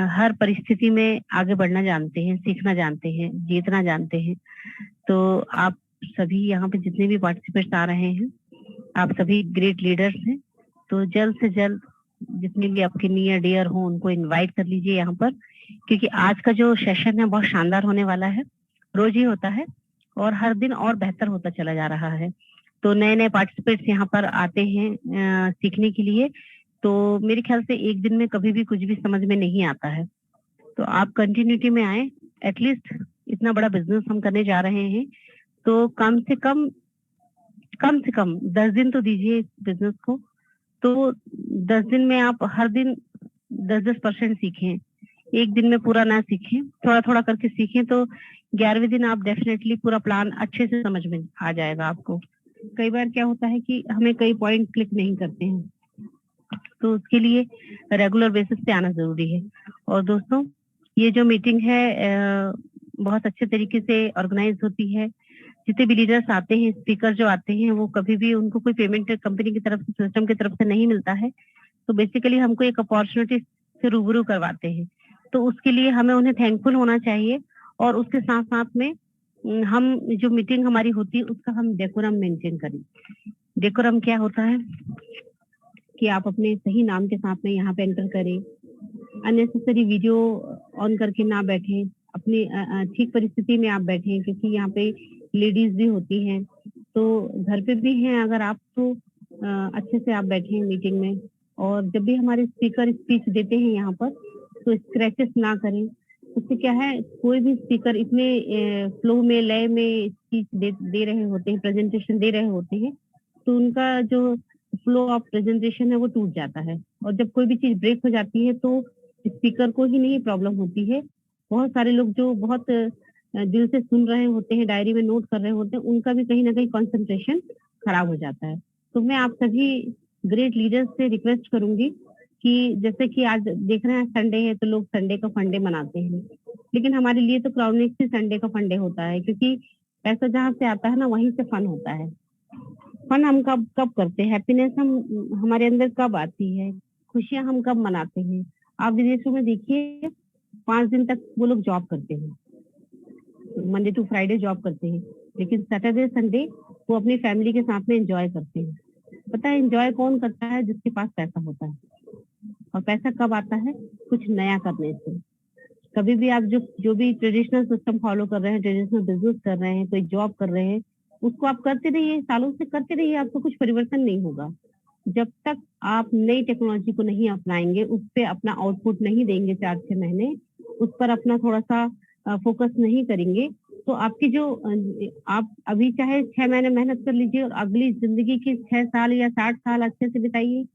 हर परिस्थिति में आगे बढ़ना जानते हैं, सीखना जानते हैं, जीतना जानते हैं। तो आप सभी यहाँ पे जितने भी पार्टिसिपेट्स आ रहे हैं, आप सभी ग्रेट लीडर्स हैं। तो जल्द से जल्द जितने भी आपके नियर डियर हो उनको इनवाइट कर लीजिए यहाँ पर, क्योंकि आज का जो सेशन है बहुत शानदार होने वाला है। रोज ही होता है और हर दिन और बेहतर होता चला जा रहा है। तो नए नए पार्टिसिपेट्स यहाँ पर आते हैं सीखने के लिए। तो मेरे ख्याल से एक दिन में कभी भी कुछ भी समझ में नहीं आता है। तो आप कंटिन्यूटी में आए। एटलीस्ट इतना बड़ा बिजनेस हम करने जा रहे हैं, तो कम से कम 10 दिन तो दीजिए इस बिजनेस को। तो 10 दिन में आप हर दिन 10% सीखें, एक दिन में पूरा ना सीखें, थोड़ा थोड़ा करके सीखें। तो 11वें दिन आप डेफिनेटली पूरा प्लान अच्छे से समझ में आ जाएगा आपको। कई बार क्या होता है कि हमें कई पॉइंट क्लिक नहीं करते हैं, तो उसके लिए रेगुलर बेसिस पे आना जरूरी है। और दोस्तों, ये जो मीटिंग है बहुत अच्छे तरीके से ऑर्गेनाइज होती है। जितने भी लीडर्स आते हैं, स्पीकर जो आते हैं, वो कभी भी उनको कोई पेमेंट कंपनी की तरफ से, सिस्टम की तरफ से नहीं मिलता है। तो बेसिकली हमको एक अपॉर्चुनिटी से रूबरू करवाते हैं। तो उसके लिए हमें उन्हें थैंकफुल होना चाहिए। और उसके साथ साथ में हम जो मीटिंग हमारी होती है उसका हम डेकोरम मेंटेन करें। डेकोरम क्या होता है कि आप अपने सही नाम के साथ में यहाँ पे एंटर करें, अननेसेसरी वीडियो ऑन करके ना बैठें, अपनी ठीक परिस्थिति में आप बैठें, क्योंकि यहाँ पे लेडीज भी होती हैं, तो घर पे भी हैं अगर आप, तो अच्छे से आप बैठें मीटिंग में। और जब भी हमारे स्पीकर स्पीच देते हैं यहाँ पर, तो स्क्रैचेस ना करें। उससे क्या है, कोई भी स्पीकर इतने फ्लो में, लय में स्पीच दे रहे होते हैं, प्रेजेंटेशन दे रहे होते हैं, तो उनका जो फ्लो ऑफ प्रेजेंटेशन है वो टूट जाता है। और जब कोई भी चीज ब्रेक हो जाती है तो स्पीकर को ही नहीं प्रॉब्लम होती है, बहुत सारे लोग जो बहुत दिल से सुन रहे होते हैं, डायरी में नोट कर रहे होते हैं, उनका भी कहीं ना कहीं कंसंट्रेशन खराब हो जाता है। तो मैं आप सभी ग्रेट लीडर्स से रिक्वेस्ट करूंगी कि जैसे कि आज देख रहे हैं संडे है, तो लोग संडे का फंडे मनाते हैं, लेकिन हमारे लिए तो क्राउडनेक्स ही संडे का फंडे होता है, क्योंकि पैसा जहाँ से आता है ना, वहीं से फन होता है। फन हम कब कब करते हैं, हैप्पीनेस हम हमारे अंदर कब आती है, खुशियां हम कब मनाते हैं। आप विदेशों में देखिए, 5 दिन तक वो लोग जॉब करते हैं, मंडे टू फ्राइडे जॉब करते हैं, लेकिन सैटरडे संडे वो अपनी फैमिली के साथ में एंजॉय करते हैं। पता है एंजॉय कौन करता है? जिसके पास पैसा होता है। और पैसा कब आता है? कुछ नया करने से। कभी भी आप जो भी ट्रेडिशनल सिस्टम फॉलो कर रहे हैं, ट्रेडिशनल बिजनेस कर रहे हैं, कोई जॉब कर रहे हैं, उसको आप करते रहिए, सालों से करते रहिए, आपको कुछ परिवर्तन नहीं होगा। जब तक आप नई टेक्नोलॉजी को नहीं अपनाएंगे, उस पर अपना आउटपुट नहीं देंगे 4-6 महीने, उस पर अपना थोड़ा सा फोकस नहीं करेंगे, तो आपकी जो आप अभी चाहे 6 महीने मेहनत कर लीजिए और अगली जिंदगी के 6 साल या 60 साल अच्छे से बिताइए,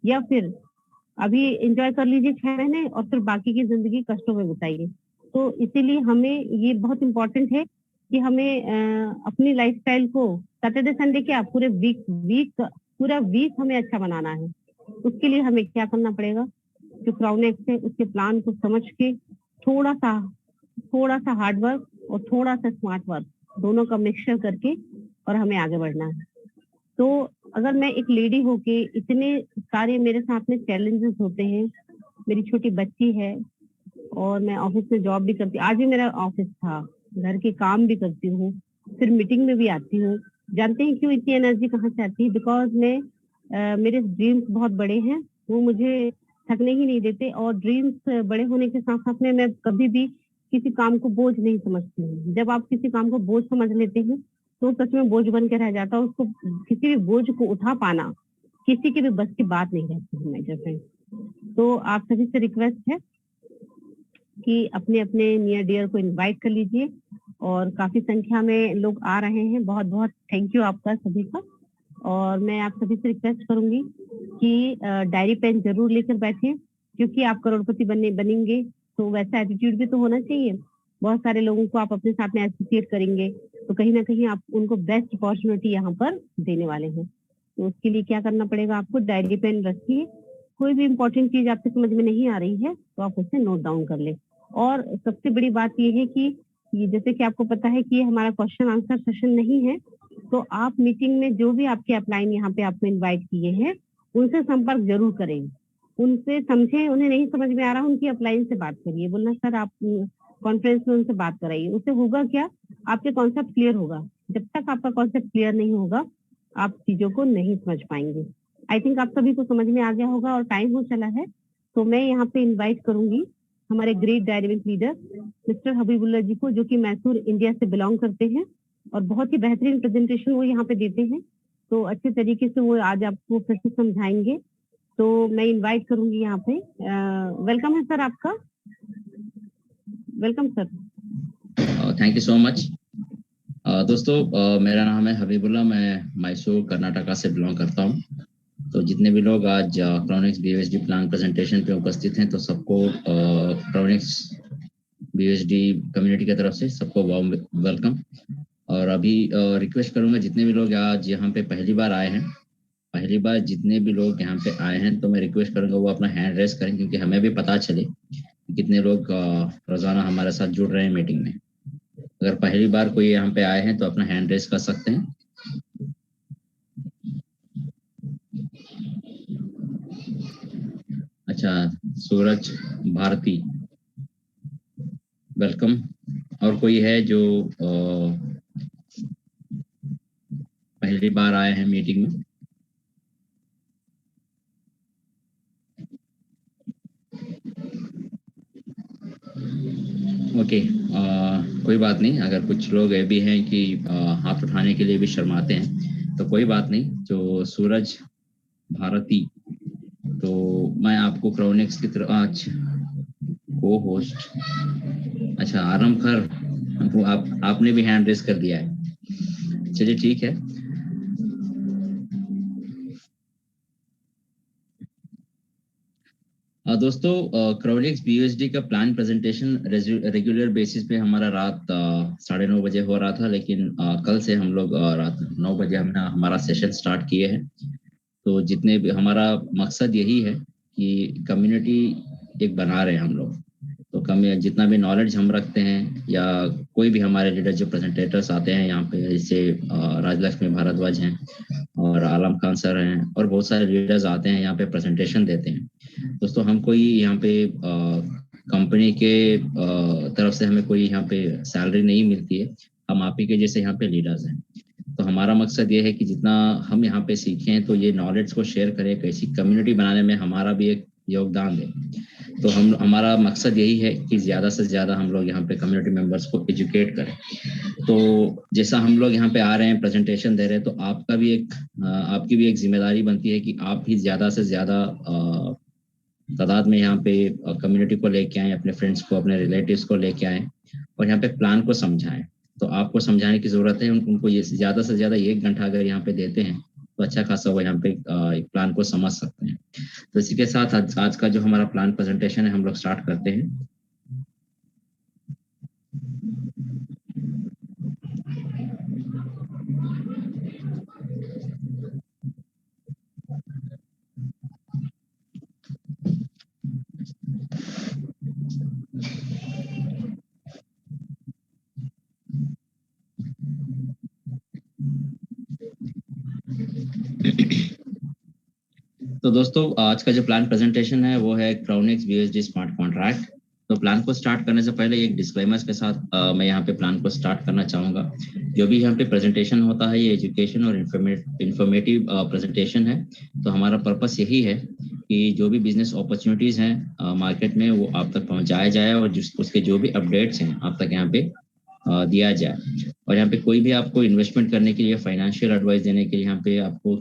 या फिर अभी एंजॉय कर लीजिए 6 महीने और फिर बाकी की जिंदगी कष्टों में बिताइए। तो इसीलिए हमें ये बहुत इंपॉर्टेंट है कि हमें अपनी लाइफस्टाइल को सैटरडे संडे क्या पूरा वीक हमें अच्छा बनाना है। उसके लिए हमें क्या करना पड़ेगा, जो क्राउडनेक्स है उसके प्लान को समझ के थोड़ा सा हार्ड वर्क और थोड़ा सा स्मार्ट वर्क दोनों का मिक्सचर करके और हमें आगे बढ़ना है। तो अगर मैं एक लेडी होके, इतने सारे मेरे साथ में चैलेंजेस होते हैं, मेरी छोटी बच्ची है और मैं ऑफिस में जॉब भी करती, आज भी मेरा ऑफिस था, घर के काम भी करती हूँ, फिर मीटिंग में भी आती हूँ। जानते हैं क्यों इतनी एनर्जी कहाँ से आती है? बिकॉज मेरे ड्रीम्स बहुत बड़े हैं, वो मुझे थकने ही नहीं देते। और ड्रीम्स बड़े होने के साथ साथ में मैं कभी भी किसी काम को बोझ नहीं समझती हूँ। जब आप किसी काम को बोझ समझ लेते हैं तो सच में बोझ बन के रह जाता है। उसको, किसी भी बोझ को उठा पाना किसी की भी बस की बात नहीं रहती है मेजर फ्रेंड। तो आप सभी से रिक्वेस्ट है कि अपने अपने नियर डियर को इनवाइट कर लीजिए, और काफी संख्या में लोग आ रहे हैं। बहुत बहुत थैंक यू आपका सभी का। और मैं आप सभी से रिक्वेस्ट करूंगी कि डायरी पेन जरूर लेकर बैठें, क्योंकि आप करोड़पति बनेंगे तो वैसा एटीट्यूड भी तो होना चाहिए। बहुत सारे लोगों को आप अपने साथ में एसोसिएट करेंगे, तो कहीं ना कहीं आप उनको बेस्ट अपॉर्चुनिटी यहाँ पर देने वाले हैं। तो उसके लिए क्या करना पड़ेगा आपको? डायरी पेन रखिए, कोई भी इंपॉर्टेंट चीज आपकी समझ में नहीं आ रही है तो आप उसे नोट डाउन कर ले। और सबसे बड़ी बात ये है कि ये, जैसे कि आपको पता है कि ये हमारा क्वेश्चन आंसर सेशन नहीं है, तो आप मीटिंग में जो भी आपके अपलाइन यहाँ पे आपको इनवाइट किए हैं उनसे संपर्क जरूर करें। उनसे समझे, उन्हें नहीं समझ में आ रहा उनकी अपलाइन से बात करिए, बोलना सर आप कॉन्फ्रेंस में उनसे बात कराइए। उससे होगा क्या, आपके कॉन्सेप्ट क्लियर होगा। जब तक आपका कॉन्सेप्ट क्लियर नहीं होगा आप चीजों को नहीं समझ पाएंगे। आई थिंक आप सभी को समझ में आ गया होगा और टाइम हो चला है, तो मैं यहाँ पे इन्वाइट करूंगी हमारे great dynamic leader mister Habibullah ji को, जो कि मैसूर इंडिया से बिलोंग करते हैं और बहुत ही बेहतरीन प्रेजेंटेशन वो यहाँ पे देते हैं। तो अच्छे तरीके से वो आज आपको फिर से समझाएंगे। तो मैं इनवाइट करूंगी यहाँ पे। वेलकम है सर आपका, welcome sir. Thank you so much. दोस्तों मेरा नाम है हबीबुल्ला, मैं मैसूर कर्नाटका से बिलोंग करता हूँ। तो जितने भी लोग आज क्राउनिक्स बीयूएसडी प्लान प्रेजेंटेशन पे उपस्थित हैं, तो सबको क्राउनिक्स बीयूएसडी कम्युनिटी की तरफ से सबको वार्म वेलकम। और अभी रिक्वेस्ट करूंगा जितने भी लोग आज यहाँ पे पहली बार आए हैं, पहली बार जितने भी लोग यहाँ पे आए हैं, तो मैं रिक्वेस्ट करूंगा वो अपना हैंड रेस करें, क्योंकि हमें भी पता चले कि कितने लोग रोजाना हमारे साथ जुड़ रहे हैं मीटिंग में। अगर पहली बार कोई यहाँ पे आए हैं तो अपना हैंड रेस कर सकते हैं। अच्छा, सूरज भारती वेलकम। और कोई है जो पहली बार आए हैं मीटिंग में? ओके, कोई बात नहीं। अगर कुछ लोग ये भी हैं कि हाथ उठाने के लिए भी शर्माते हैं, तो कोई बात नहीं। जो सूरज भारती, तो मैं आपको क्राउनिक्स की तरफ आज को होस्ट, अच्छा आरंभ कर, आपने भी हैंड रेस कर दिया है, चलिए ठीक है। दोस्तों क्राउनिक्स बीयूएसडी का प्लान प्रेजेंटेशन रेगुलर बेसिस पे हमारा रात 9:30 बजे हो रहा था, लेकिन कल से हम लोग रात 9 बजे हमने हमारा सेशन स्टार्ट किए हैं। तो जितने भी हमारा मकसद यही है कि कम्युनिटी एक बना रहे हैं हम लोग। तो जितना भी नॉलेज हम रखते हैं, या कोई भी हमारे लीडर जो प्रेजेंटेटर्स आते हैं यहाँ पे, जैसे राजलक्ष्मी भारद्वाज हैं और आलम खान सर हैं, और बहुत सारे लीडर्स आते हैं यहाँ पे प्रेजेंटेशन देते हैं। दोस्तों हम कोई यहाँ पे कंपनी के तरफ से हमें कोई यहाँ पे सैलरी नहीं मिलती है, हम आप ही के जैसे यहाँ पे लीडर्स हैं। तो हमारा मकसद ये है कि जितना हम यहाँ पे सीखें तो ये नॉलेज को शेयर करें, कैसी कम्युनिटी बनाने में हमारा भी एक योगदान दें। तो हमारा मकसद यही है कि ज़्यादा से ज़्यादा हम लोग यहाँ पे कम्युनिटी मेंबर्स को एजुकेट करें। तो जैसा हम लोग यहाँ पे आ रहे हैं, प्रेजेंटेशन दे रहे हैं, तो आपकी भी एक जिम्मेदारी बनती है कि आप भी ज़्यादा से ज़्यादा तादाद में यहाँ पे कम्युनिटी को लेके आएँ, अपने फ्रेंड्स को, अपने रिलेटिव्स को लेके आएँ और यहाँ पे प्लान को समझाएं। तो आपको समझाने की जरूरत है, उनको ये ज़्यादा से ज़्यादा 1 घंटा अगर यहाँ पे देते हैं तो अच्छा खासा वो यहाँ पे एक प्लान को समझ सकते हैं। तो इसी के साथ आज का जो हमारा प्लान प्रेजेंटेशन है हम लोग स्टार्ट करते हैं। तो दोस्तों आज का जो प्लान प्रेजेंटेशन है वो है क्राउनिक्स बीयूएसडी स्मार्ट कॉन्ट्रैक्ट। तो प्लान को स्टार्ट करने से पहले एक डिस्क्लेमर्स के साथ मैं यहाँ पे प्लान को स्टार्ट करना चाहूँगा। जो भी यहाँ पे प्रेजेंटेशन होता है ये एजुकेशन और इंफॉर्मेटिव प्रेजेंटेशन है। तो हमारा पर्पस यही है कि जो भी बिजनेस अपॉर्चुनिटीज़ हैं मार्केट में वो आप तक पहुँचाया जाए, और उसके जो भी अपडेट्स हैं आप तक यहाँ पे दिया जाए। और यहाँ पे कोई भी आपको इन्वेस्टमेंट करने के लिए, फाइनेंशियल एडवाइस देने के लिए यहाँ पे आपको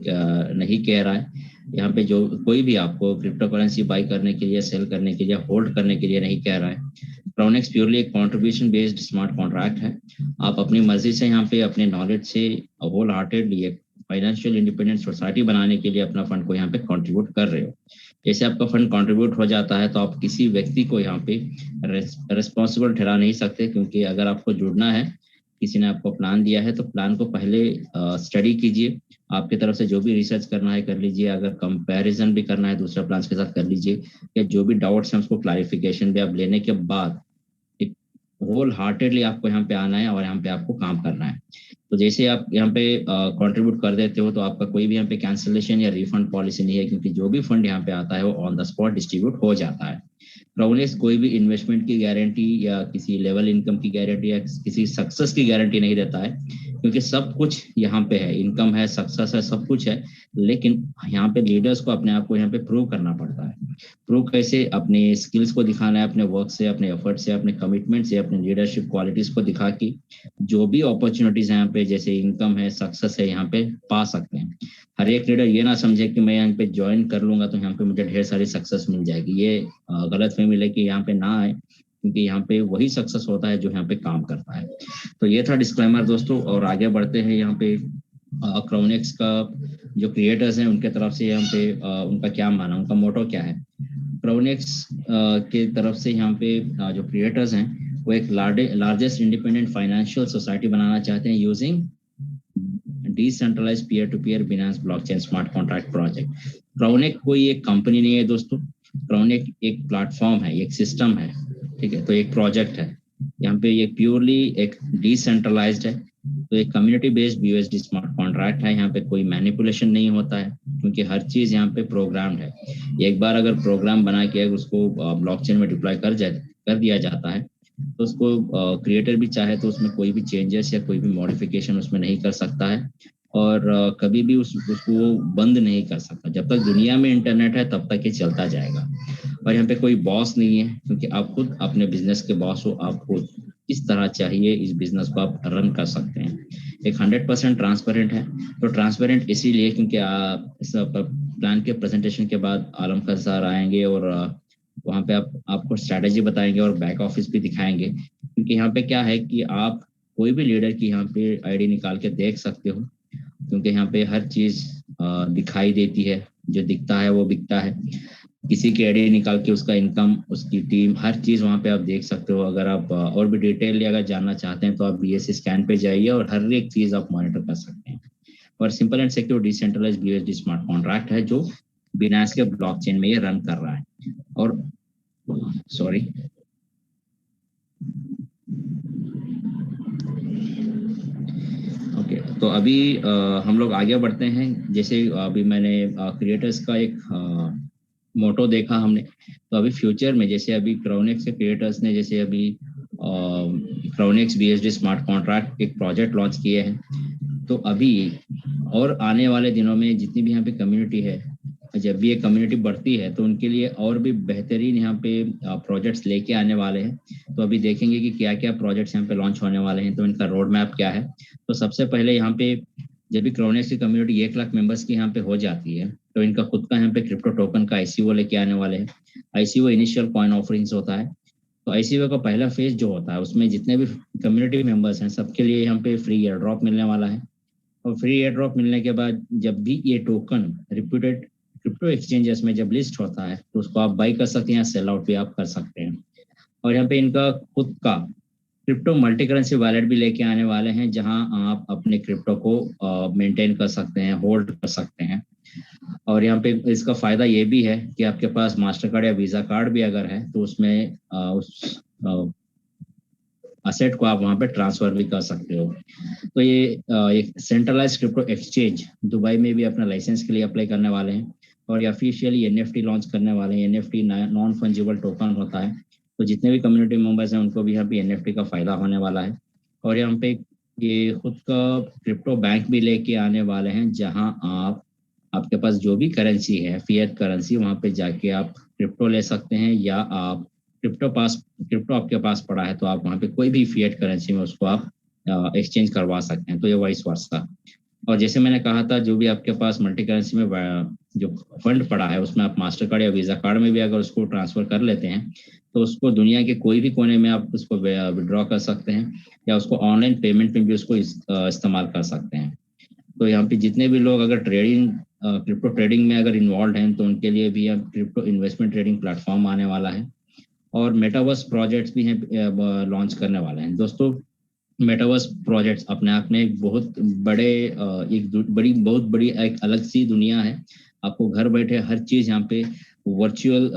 नहीं कह रहा है। यहाँ पे जो कोई भी आपको क्रिप्टो करेंसी बाई करने के लिए, सेल करने के लिए, होल्ड करने के लिए नहीं कह रहा है। क्राउनिक्स प्योरली एक कंट्रीब्यूशन बेस्ड स्मार्ट कॉन्ट्रैक्ट है। आप अपनी मर्जी से यहाँ पे अपने नॉलेज से होल हार्टेडली एक फाइनेंशियल इंडिपेंडेंट सोसाइटी बनाने के लिए अपना फंड को यहाँ पे कंट्रीब्यूट कर रहे हो। जैसे आपका फंड कंट्रीब्यूट हो जाता है तो आप किसी व्यक्ति को यहाँ पे रिस्पॉन्सिबल ठहरा नहीं सकते, क्योंकि अगर आपको जुड़ना है, किसी ने आपको प्लान दिया है, तो प्लान को पहले स्टडी कीजिए। आपकी तरफ से जो भी रिसर्च करना है कर लीजिए, अगर कंपैरिजन भी करना है दूसरे प्लान के साथ कर लीजिए, या जो भी डाउट्स हैं उसको क्लैरिफिकेशन भी आप लेने के बाद एक होल हार्टेडली आपको यहाँ पे आना है और यहाँ पे आपको काम करना है। तो जैसे आप यहाँ पे कंट्रीब्यूट कर देते हो तो आपका कोई भी यहाँ पे कैंसिलेशन या रिफंड पॉलिसी नहीं है, क्योंकि जो भी फंड यहाँ पे आता है वो ऑन द स्पॉट डिस्ट्रीब्यूट हो जाता है। क्राउनेक्स कोई भी इन्वेस्टमेंट की गारंटी या किसी लेवल इनकम की गारंटी या किसी सक्सेस की गारंटी नहीं देता है, क्योंकि सब कुछ यहाँ पे है, इनकम है, सक्सेस है, सब कुछ है। लेकिन यहाँ पे लीडर्स को अपने आप को यहाँ पे प्रूव करना पड़ता है। प्रूव कैसे? अपने स्किल्स को दिखाना है, अपने वर्क से, अपने एफर्ट से, अपने कमिटमेंट से, अपने लीडरशिप क्वालिटीज को दिखा के जो भी अपॉर्चुनिटीज यहाँ पे जैसे इनकम है, सक्सेस है, यहाँ पे पा सकते हैं। हर एक लीडर ये ना समझे कि मैं यहाँ पे ज्वाइन कर लूंगा तो यहाँ पे मुझे ढेर सारी सक्सेस मिल जाएगी। ये गलत फहमी लेके यहाँ पे ना आए, क्योंकि यहाँ पे वही सक्सेस होता है जो यहाँ पे काम करता है। तो ये था डिस्क्लेमर दोस्तों, और आगे बढ़ते हैं। यहाँ पे क्राउनेक्स का जो क्रिएटर्स हैं उनके तरफ से यहाँ पे उनका क्या माना, उनका मोटो क्या है। क्राउनेक्स के तरफ से यहाँ पे जो क्रिएटर्स हैं वो एक लार्जेस्ट इंडिपेंडेंट फाइनेंशियल सोसाइटी बनाना चाहते हैं using decentralised peer to peer Binance blockchain smart contract project. क्राउनेक कोई एक कंपनी नहीं है दोस्तों, क्राउनेक एक प्लेटफॉर्म है, एक सिस्टम है, ठीक है। तो एक प्रोजेक्ट है, यहाँ पे ये प्योरली एक डिसेंट्रलाइज्ड है। तो एक community based BUSD smart contract है। यहाँ पे कोई मैनिपुलेशन नहीं होता है, क्योंकि हर चीज यहाँ पे प्रोग्राम्ड है। एक बार अगर प्रोग्राम बना के उसको ब्लॉकचेन में डिप्लॉय कर दिया जाता है तो उसको क्रिएटर भी चाहे तो उसमें कोई भी चेंजेस या कोई भी मॉडिफिकेशन उसमें नहीं कर सकता है, और कभी भी उसको वो बंद नहीं कर सकता। जब तक दुनिया में इंटरनेट है तब तक ये चलता जाएगा। और यहाँ पे कोई बॉस नहीं है, क्योंकि आप खुद अपने बिजनेस के बॉस हो। आपको किस तरह चाहिए इस बिजनेस को आप रन कर सकते हैं। एक 100% ट्रांसपेरेंट है। तो ट्रांसपेरेंट इसीलिए क्योंकि इस प्लान के प्रेजेंटेशन के बाद आलम खान सर आएंगे और वहाँ पे आपको स्ट्रैटेजी बताएंगे और बैक ऑफिस भी दिखाएंगे। क्योंकि यहाँ पे क्या है कि आप कोई भी लीडर की यहाँ पे आईडी निकाल के देख सकते हो, क्योंकि यहाँ पे हर चीज दिखाई देती है, जो दिखता है वो बिकता है। किसी की आईडी निकाल के उसका इनकम, उसकी टीम, हर चीज वहाँ पे आप देख सकते हो। अगर आप और भी डिटेल अगर जानना चाहते हैं तो आप BSC स्कैन पे जाइए और हर एक चीज आप मॉनिटर कर सकते हैं। और simple and secure decentralized BUSD smart contract है जो बिनांस के ब्लॉकचेन में ये रन कर रहा है। और सॉरी, ओके, तो अभी हम लोग आगे बढ़ते हैं। जैसे अभी मैंने क्रिएटर्स का एक मोटो देखा हमने, तो अभी फ्यूचर में जैसे अभी क्राउनेक्स के क्रिएटर्स ने जैसे अभी क्राउनेक्स BSD स्मार्ट कॉन्ट्रैक्ट एक प्रोजेक्ट लॉन्च किए हैं, तो अभी और आने वाले दिनों में जितनी भी यहाँ पे कम्युनिटी है, जब भी ये कम्युनिटी बढ़ती है तो उनके लिए और भी बेहतरीन यहाँ पे प्रोजेक्ट्स लेके आने वाले हैं। तो अभी देखेंगे कि क्या क्या प्रोजेक्ट्स यहाँ पे लॉन्च होने वाले हैं, तो इनका रोड मैप क्या है। तो सबसे पहले यहाँ पे जब भी क्राउनेक्स की कम्युनिटी 1 लाख मेंबर्स की यहाँ पे हो जाती है तो इनका खुद का यहाँ पे क्रिप्टो टोकन का ICO लेके आने वाले हैं। ICO इनिशियल कॉइन ऑफरिंग्स होता है। तो ICO का पहला फेज जो होता है उसमें जितने भी कम्युनिटी मेंबर्स हैं सबके लिए यहाँ पे फ्री एयर ड्रॉप मिलने वाला है। और फ्री एयर ड्रॉप मिलने के बाद जब भी ये टोकन रिप्यूटेड क्रिप्टो एक्सचेंजेस में जब लिस्ट होता है तो उसको आप बाई कर सकते हैं या सेल आउट भी आप कर सकते हैं। और यहाँ पे इनका खुद का क्रिप्टो मल्टी करेंसी वॉलेट भी लेके आने वाले हैं, जहां आप अपने क्रिप्टो को मेंटेन कर सकते हैं, होल्ड कर सकते हैं। और यहाँ पे इसका फायदा ये भी है कि आपके पास मास्टर कार्ड या वीजा कार्ड भी अगर है तो उसमें उस असेट को आप वहाँ पे ट्रांसफर भी कर सकते हो। तो ये एक सेंट्रलाइज्ड क्रिप्टो एक्सचेंज दुबई में भी अपना लाइसेंस के लिए अप्लाई करने वाले हैं और ये ऑफिशियली NFT लॉन्च करने वाले हैं। NFT नॉन फंजिबल टोकन होता है, तो जितने भी कम्युनिटी मेंबर्स हैं उनको भी यहाँ पे NFT का फायदा होने वाला है। और यहाँ पे ये खुद का क्रिप्टो बैंक भी लेके आने वाले हैं, जहां आपके पास जो भी करेंसी है फिएट करेंसी, वहाँ पे जाके आप क्रिप्टो ले सकते हैं, या आप क्रिप्टो आपके पास पड़ा है तो आप वहाँ पे कोई भी फिएट करेंसी में उसको आप एक्सचेंज करवा सकते हैं। तो ये वाइस वर्सा। और जैसे मैंने कहा था, जो भी आपके पास मल्टी करेंसी में जो फंड पड़ा है उसमें आप मास्टर कार्ड या वीजा कार्ड में भी अगर उसको ट्रांसफर कर लेते हैं तो उसको दुनिया के कोई भी कोने में आप उसको विड्रॉ कर सकते हैं, या उसको ऑनलाइन पेमेंट में भी उसको इस्तेमाल कर सकते हैं। तो यहाँ पे जितने भी लोग अगर क्रिप्टो ट्रेडिंग में अगर इन्वॉल्व हैं तो उनके लिए भी अब क्रिप्टो इन्वेस्टमेंट ट्रेडिंग प्लेटफॉर्म आने वाला है। और मेटावर्स प्रोजेक्ट्स भी हैं लॉन्च करने वाले हैं दोस्तों। मेटावर्स प्रोजेक्ट्स अपने आप में एक बहुत बड़ी एक अलग सी दुनिया है। आपको घर बैठे हर चीज यहाँ पे वर्चुअल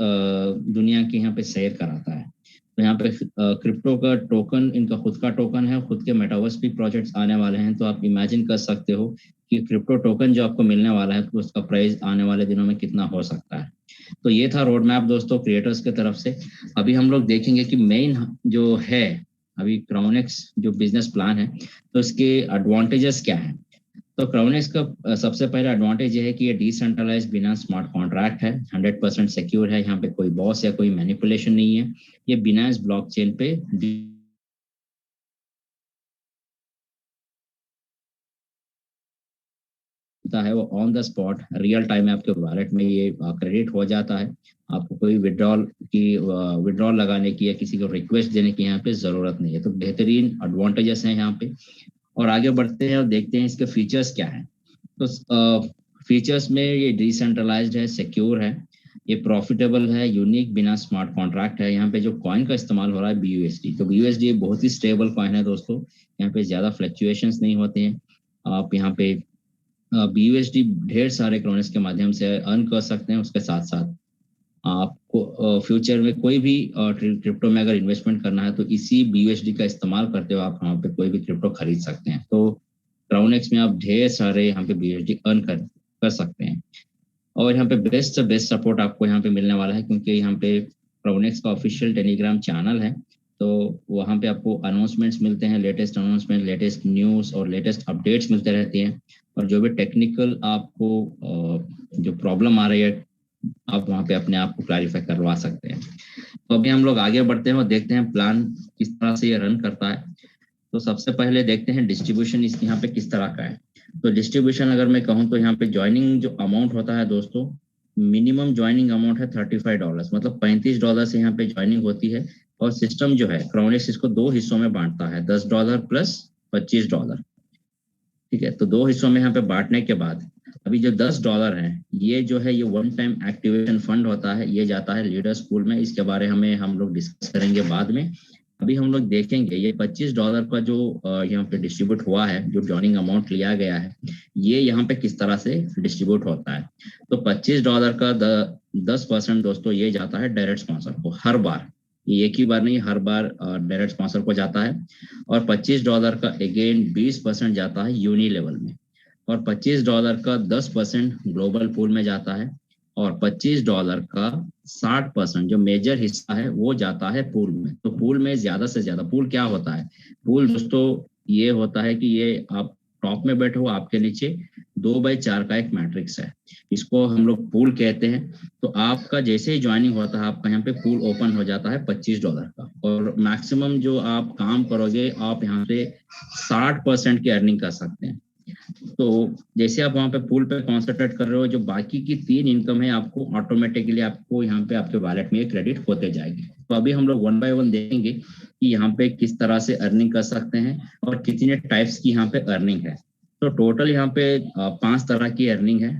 दुनिया के यहाँ पे शेयर कराता है। तो यहाँ पे क्रिप्टो का टोकन, इनका खुद का टोकन है, खुद के मेटावर्स भी प्रोजेक्ट्स आने वाले हैं। तो आप इमेजिन कर सकते हो कि क्रिप्टो टोकन जो आपको मिलने वाला है तो उसका प्राइस आने वाले दिनों में कितना हो सकता है। तो ये था रोड मैप दोस्तों क्रिएटर्स की तरफ से। अभी हम लोग देखेंगे कि मेन जो है अभी क्राउनेक्स जो बिजनेस प्लान है तो इसके एडवांटेजेस क्या है। तो क्राउनेक्स का सबसे पहला एडवांटेज ये है कि ये डिसेंट्रलाइज बिना स्मार्ट कॉन्ट्रैक्ट है, 100% सिक्योर है, यहाँ पे कोई बॉस या कोई मैनिपुलेशन नहीं है। ये बिना ब्लॉकचेन पे है, वो on the spot real time में आपके वॉलेट में ये क्रेडिट हो जाता है। आपको कोई विड्रॉल लगाने की या किसी को रिक्वेस्ट देने की यहाँ पे जरूरत नहीं है। तो बेहतरीन एडवांटेजेस हैं यहाँ पे। और आगे बढ़ते हैं और देखते हैं इसके फीचर्स क्या है। तो फीचर्स में ये डिसेंट्रलाइज्ड है, सिक्योर है, ये प्रॉफिटेबल है, यूनिक बिना स्मार्ट कॉन्ट्रैक्ट है। यहाँ पे जो कॉइन का इस्तेमाल हो रहा है BUSD, तो BUSD बहुत ही स्टेबल कॉइन है दोस्तों। यहाँ पे ज्यादा फ्लक्चुएशंस नहीं होते हैं। आप यहाँ पे BUSD ढेर सारे क्रोनेक्स के माध्यम से अर्न कर सकते हैं। उसके साथ साथ आपको फ्यूचर में कोई भी क्रिप्टो में अगर इन्वेस्टमेंट करना है तो इसी BUSD का इस्तेमाल करते हुए आप वहाँ पे कोई भी क्रिप्टो खरीद सकते हैं। तो क्राउनेक्स में आप ढेर सारे यहाँ पे BUSD अर्न कर सकते हैं। और यहाँ पे बेस्ट से बेस्ट सपोर्ट आपको यहाँ पे मिलने वाला है, क्योंकि यहाँ पे क्राउनेक्स का ऑफिशियल टेलीग्राम चैनल है। तो वहाँ पे आपको अनाउंसमेंट्स मिलते हैं, लेटेस्ट अनाउंसमेंट, लेटेस्ट न्यूज़ और लेटेस्ट अपडेट्स मिलते रहती हैं। और जो भी टेक्निकल आपको जो प्रॉब्लम आ रही है आप वहाँ पे अपने आप को क्लैरिफाई करवा सकते हैं। तो अभी हम लोग आगे बढ़ते हैं और देखते हैं प्लान किस तरह से ये रन करता है। तो सबसे पहले देखते हैं डिस्ट्रीब्यूशन इस यहाँ पे किस तरह का है। तो डिस्ट्रीब्यूशन अगर मैं कहूँ तो यहाँ पे ज्वाइनिंग जो अमाउंट होता है दोस्तों, मिनिमम ज्वाइनिंग अमाउंट है $35, मतलब $35 से यहाँ पे ज्वाइनिंग होती है। और सिस्टम जो है क्राउनेक्स इसको 2 हिस्सों में बांटता है, $10 प्लस $25। ठीक है, तो 2 हिस्सों में यहाँ पे बांटने के बाद अभी जो $10 है ये जो है ये वन टाइम एक्टिवेशन फंड होता है, ये जाता है लीडर्स पूल में। इसके बारे में हम लोग डिस्कस करेंगे बाद में। अभी हम लोग देखेंगे ये $25 का जो यहाँ पे डिस्ट्रीब्यूट हुआ है, जो ज्वाइनिंग अमाउंट लिया गया है, ये यहाँ पे किस तरह से डिस्ट्रीब्यूट होता है। तो $25 का 10% दोस्तों ये जाता है डायरेक्ट स्पॉन्सर को हर बार, ये एक ही बार नहीं, हर बार डायरेक्ट स्पॉन्सर को जाता है। और $25 का अगेन 20% जाता है यूनी लेवल में। और $25 का 10% ग्लोबल पूल में जाता है। और $25 का 60% जो मेजर हिस्सा है वो जाता है पूल में। तो पूल में ज्यादा से ज्यादा, पूल क्या होता है, पूल दोस्तों ये होता है कि ये आप टॉप में बैठे हो, आपके नीचे 2x4 का एक मैट्रिक्स है, इसको हम लोग पूल कहते हैं। तो आपका जैसे ही ज्वाइनिंग होता है आपका यहाँ पे पूल ओपन हो जाता है $25 का। और मैक्सिमम जो आप काम करोगे आप यहाँ पे 60% की अर्निंग कर सकते हैं। तो जैसे आप वहाँ पे पूल पे कॉन्सेंट्रेट कर रहे हो, जो बाकी की 3 इनकम है आपको ऑटोमेटिकली आपको यहाँ पे आपके वॉलेट में क्रेडिट होते जाएगी। तो अभी हम लोग 1 बाय 1 देखेंगे कि यहाँ पे किस तरह से अर्निंग कर सकते हैं और कितने टाइप्स की यहाँ पे अर्निंग है। तो टोटल यहाँ पे 5 तरह की अर्निंग है।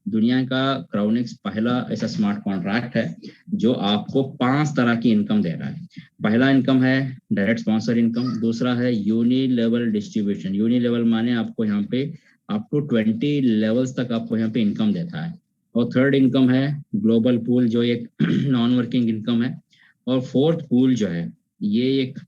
दुनिया का क्राउनेक्स पहला ऐसा स्मार्ट कॉन्ट्रैक्ट है जो आपको 5 तरह की इनकम दे रहा है। पहला इनकम है डायरेक्ट स्पॉन्सर इनकम, दूसरा है uni level distribution. Uni level माने आपको यहाँ पे अप टू 20 लेवल्स तक आपको यहाँ पे इनकम देता है। और थर्ड इनकम है ग्लोबल पूल, जो एक नॉन वर्किंग इनकम है। और फोर्थ पूल जो है ये एक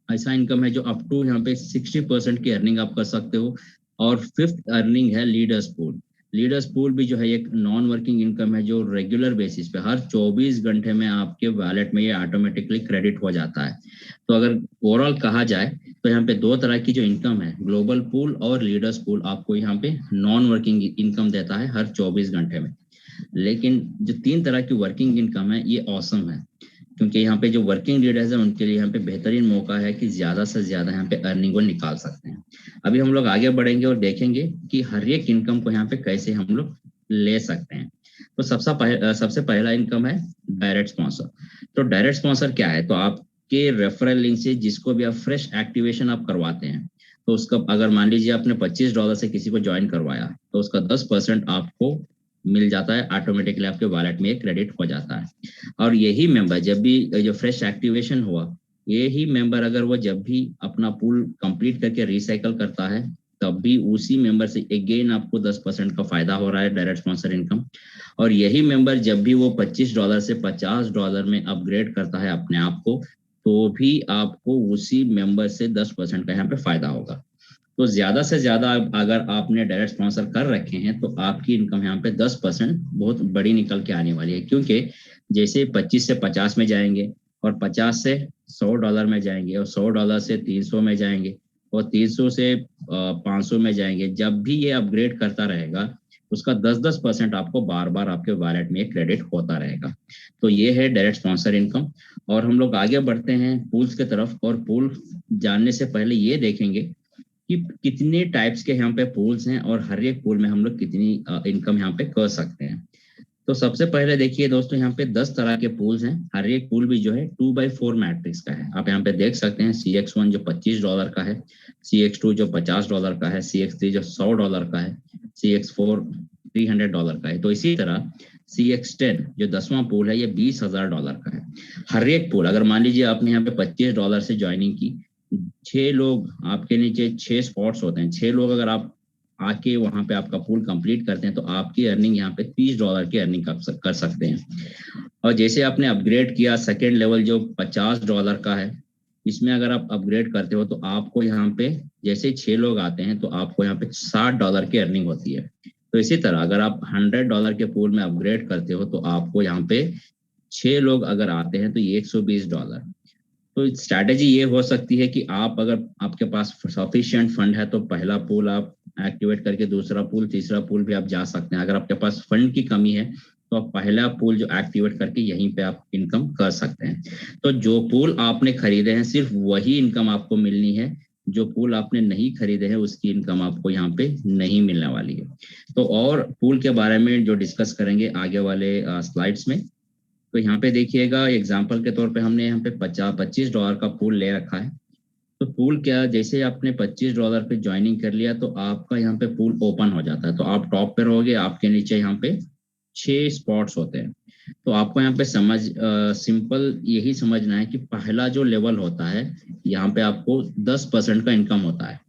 ऐसा इनकम है जो अप टू यहाँ पे 60% की अर्निंग आप कर सकते हो। और फिफ्थ अर्निंग है लीडर्स पूल। लीडर्स पूल भी जो है एक नॉन वर्किंग इनकम है जो रेगुलर बेसिस पे हर 24 घंटे में आपके वॉलेट में ये ऑटोमेटिकली क्रेडिट हो जाता है। तो अगर ओवरऑल कहा जाए तो यहाँ पे 2 तरह की जो इनकम है, ग्लोबल पूल और लीडर्स पूल, आपको यहाँ पे नॉन वर्किंग इनकम देता है हर 24 घंटे में। लेकिन जो 3 तरह की वर्किंग इनकम है ये ऑसम है, क्योंकि यहाँ पे जो वर्किंग लीडर्स है उनके लिए यहाँ पे बेहतरीन मौका है कि ज्यादा से ज्यादा यहाँ पे अर्निंग को निकाल सकते हैं। अभी हम लोग आगे बढ़ेंगे और देखेंगे कि हर एक इनकम को यहाँ पे कैसे हम लोग ले सकते हैं। तो सबसे पहला इनकम है डायरेक्ट स्पॉन्सर। तो डायरेक्ट स्पॉन्सर क्या है, तो आपके रेफरल लिंक से जिसको भी आप फ्रेश एक्टिवेशन आप करवाते हैं, तो उसका अगर मान लीजिए आपने $25 से किसी को ज्वाइन करवाया तो उसका 10% आपको मिल जाता है, ऑटोमेटिकली आपके वॉलेट में क्रेडिट हो जाता है। और यही मेंबर जब भी जो फ्रेश एक्टिवेशन हुआ, यही मेंबर अगर वो जब भी अपना पूल कंप्लीट करके रिसाइकल करता है तब भी उसी मेंबर से अगेन आपको 10% का फायदा हो रहा है डायरेक्ट स्पॉन्सर इनकम। और यही मेंबर जब भी वो $25 से $50 में अपग्रेड करता है अपने आप को, तो भी आपको उसी मेंबर से 10% का यहाँ पे फायदा होगा। तो ज्यादा से ज्यादा अगर आपने डायरेक्ट स्पॉन्सर कर रखे हैं तो आपकी इनकम यहाँ पे 10% बहुत बड़ी निकल के आने वाली है, क्योंकि जैसे 25 से 50 में जाएंगे और 50 से $100 में जाएंगे और $100 से 300 में जाएंगे और 300 से 500 में जाएंगे। जब भी ये अपग्रेड करता रहेगा उसका 10% आपको बार बार आपके वॉलेट में क्रेडिट होता रहेगा। तो ये है डायरेक्ट स्पॉन्सर इनकम। और हम लोग आगे बढ़ते हैं पूल्स की तरफ। और पूल जानने से पहले ये देखेंगे कि कितने टाइप्स के यहाँ पे पूल्स हैं और हर एक पूल में हम लोग कितनी इनकम यहाँ पे कर सकते हैं। तो सबसे पहले देखिए दोस्तों, यहाँ पे 10 तरह के पूल्स हैं। हर एक पूल भी जो है 2x4 मैट्रिक्स का है। आप यहाँ पे देख सकते हैं CX1 जो $25 का है, CX2 जो $50 का है, CX3 जो $100 का है, CX4 $300 का है। तो इसी तरह CX10 जो 10वां पूल है ये $20,000 का है। हर एक पूल, अगर मान लीजिए आपने यहाँ पे $25 से ज्वाइनिंग की, 6 लोग आपके नीचे 6 स्पॉट्स होते हैं, 6 लोग अगर आप आके वहां पे आपका पूल कंप्लीट करते हैं तो आपकी अर्निंग यहाँ पे $30 की अर्निंग कर सकते हैं। और जैसे आपने अपग्रेड किया सेकेंड लेवल जो $50 का है, इसमें अगर आप अपग्रेड करते हो तो आपको यहाँ पे जैसे 6 लोग आते हैं तो आपको यहाँ पे $60 की अर्निंग होती है। तो इसी तरह अगर आप $100 के पूल में अपग्रेड करते हो तो आपको यहाँ पे 6 लोग अगर आते हैं तो ये $120। तो स्ट्रैटेजी ये हो सकती है कि आप अगर आपके पास सफिशिएंट फंड है तो पहला पूल आप एक्टिवेट करके दूसरा पूल तीसरा पूल भी आप जा सकते हैं। अगर आपके पास फंड की कमी है तो आप पहला पूल जो एक्टिवेट करके यहीं पे आप इनकम कर सकते हैं। तो जो पूल आपने खरीदे हैं सिर्फ वही इनकम आपको मिलनी है, जो पूल आपने नहीं खरीदे हैं उसकी इनकम आपको यहाँ पे नहीं मिलने वाली है। तो और पूल के बारे में जो डिस्कस करेंगे आगे वाले स्लाइड्स में। तो यहाँ पे देखिएगा एग्जाम्पल के तौर पे हमने यहाँ पे $25 का पूल ले रखा है। तो पूल क्या, जैसे आपने $25 पे ज्वाइनिंग कर लिया तो आपका यहाँ पे पूल ओपन हो जाता है। तो आप टॉप पे रहोगे, आपके नीचे यहाँ पे 6 स्पॉट्स होते हैं। तो आपको यहाँ पे सिंपल यही समझना है कि पहला जो लेवल होता है यहाँ पे आपको 10% का इनकम होता है।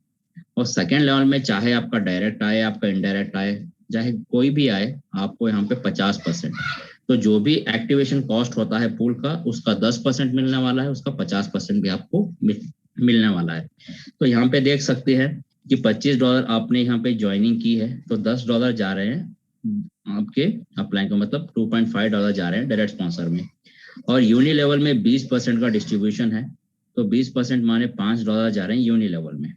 और सेकेंड लेवल में चाहे आपका डायरेक्ट आए आपका इनडायरेक्ट आए चाहे कोई भी आए, आपको यहाँ पे 50%। तो जो भी एक्टिवेशन कॉस्ट होता है पूल का उसका 10% मिलने वाला है, उसका 50% भी आपको मिलने वाला है। तो यहाँ पे देख सकते हैं कि $25 आपने यहाँ पे ज्वाइनिंग की है तो $10 जा रहे हैं आपके अप्लाई का, मतलब $2.5 जा रहे हैं डायरेक्ट स्पॉन्सर में। और यूनि लेवल में 20% का डिस्ट्रीब्यूशन है, तो 20% माने $5 जा रहे हैं यूनि लेवल में।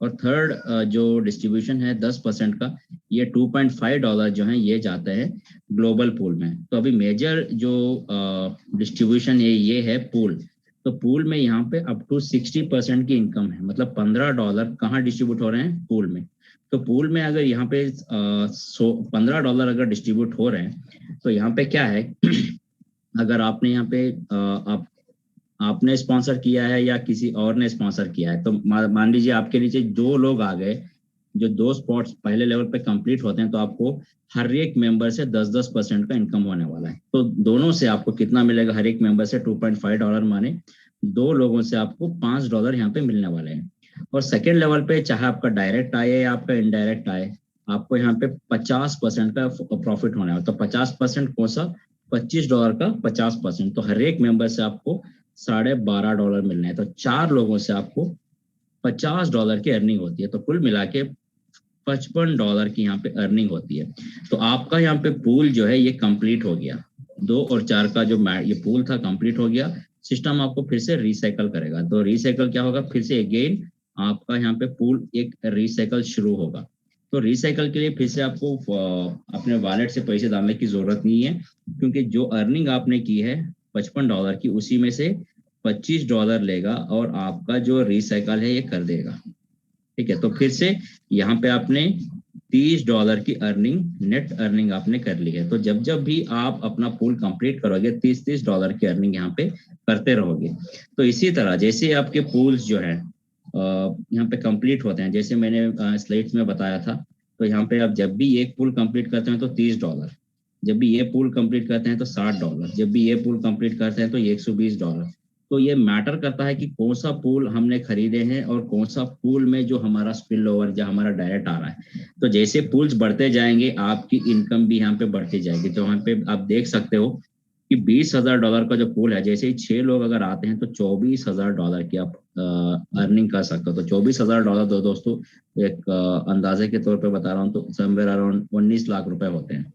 और थर्ड जो डिस्ट्रीब्यूशन है 10% का, ये $2.5 जो है ये जाते हैं ग्लोबल पूल में। तो अभी मेजर जो डिस्ट्रीब्यूशन ये है पूल। तो पूल में यहाँ पे अप टू 60% की इनकम है, मतलब $15 कहाँ डिस्ट्रीब्यूट हो रहे हैं पूल में। तो पूल में अगर यहाँ पे $15 अगर डिस्ट्रीब्यूट हो रहे हैं तो यहाँ पे क्या है अगर आपने यहाँ पे आपने स्पॉन्सर किया है या किसी और ने स्पॉन्सर किया है तो मान लीजिए आपके नीचे 2 लोग आ गए, जो 2 स्पॉट्स पहले लेवल पे कंप्लीट होते हैं तो आपको हर एक मेंबर से 10% का इनकम होने वाला है। तो दोनों से आपको कितना मिलेगा, हर एक मेंबर से $2.5 माने 2 लोगों से आपको $5 यहाँ पे मिलने वाले हैं। और सेकेंड लेवल पे चाहे आपका डायरेक्ट आए या आपका इनडायरेक्ट आए, आपको यहाँ पे 50% का प्रॉफिट होने वाला है। तो 50% कौन सा, $25 का 50%, तो हर एक मेंबर से आपको $12.5 मिलने हैं। तो 4 लोगों से आपको $50 की अर्निंग होती है। तो कुल मिला के $55 की यहाँ पे अर्निंग होती है। तो आपका यहाँ पे पूल जो है ये कंप्लीट हो गया। 2 और 4 का जो ये पूल था कंप्लीट हो गया। सिस्टम आपको फिर से रिसाइकल करेगा। तो रिसाइकल क्या होगा, फिर से अगेन आपका यहाँ पे पूल एक रिसाइकल शुरू होगा। तो रिसाइकल के लिए फिर से आपको अपने वॉलेट से पैसे डालने की जरूरत नहीं है, क्योंकि जो अर्निंग आपने की है $55 की, उसी में से $25 लेगा और आपका जो रिसाइकल है ये कर देगा। ठीक है, तो फिर से यहाँ पे आपने $30 की अर्निंग, नेट अर्निंग आपने कर ली है। तो जब जब भी आप अपना पूल कंप्लीट करोगे $30 की अर्निंग यहाँ पे करते रहोगे। तो इसी तरह जैसे आपके पूल्स जो है यहाँ पे कंप्लीट होते हैं, जैसे मैंने स्लाइड्स में बताया था, तो यहाँ पे आप जब भी एक पूल कंप्लीट करते हैं तो $30, जब भी ये पूल कंप्लीट करते हैं तो $60, जब भी ये पूल कंप्लीट करते हैं तो $120, तो ये मैटर करता है कि कौन सा पूल हमने खरीदे हैं और कौन सा पूल में जो हमारा स्पिल ओवर या हमारा डायरेक्ट आ रहा है। तो जैसे पूल्स बढ़ते जाएंगे आपकी इनकम भी यहाँ पे बढ़ती जाएगी। तो यहाँ पे आप देख सकते हो कि $20,000 का जो पूल है, जैसे ही 6 लोग अगर आते हैं तो $24,000 की आप अर्निंग कर सकते हो। तो $24,000 तो दोस्तों एक अंदाजे के तौर पे बता रहा हूँ, तो समवेयर अराउंड 19 लाख रुपए होते हैं।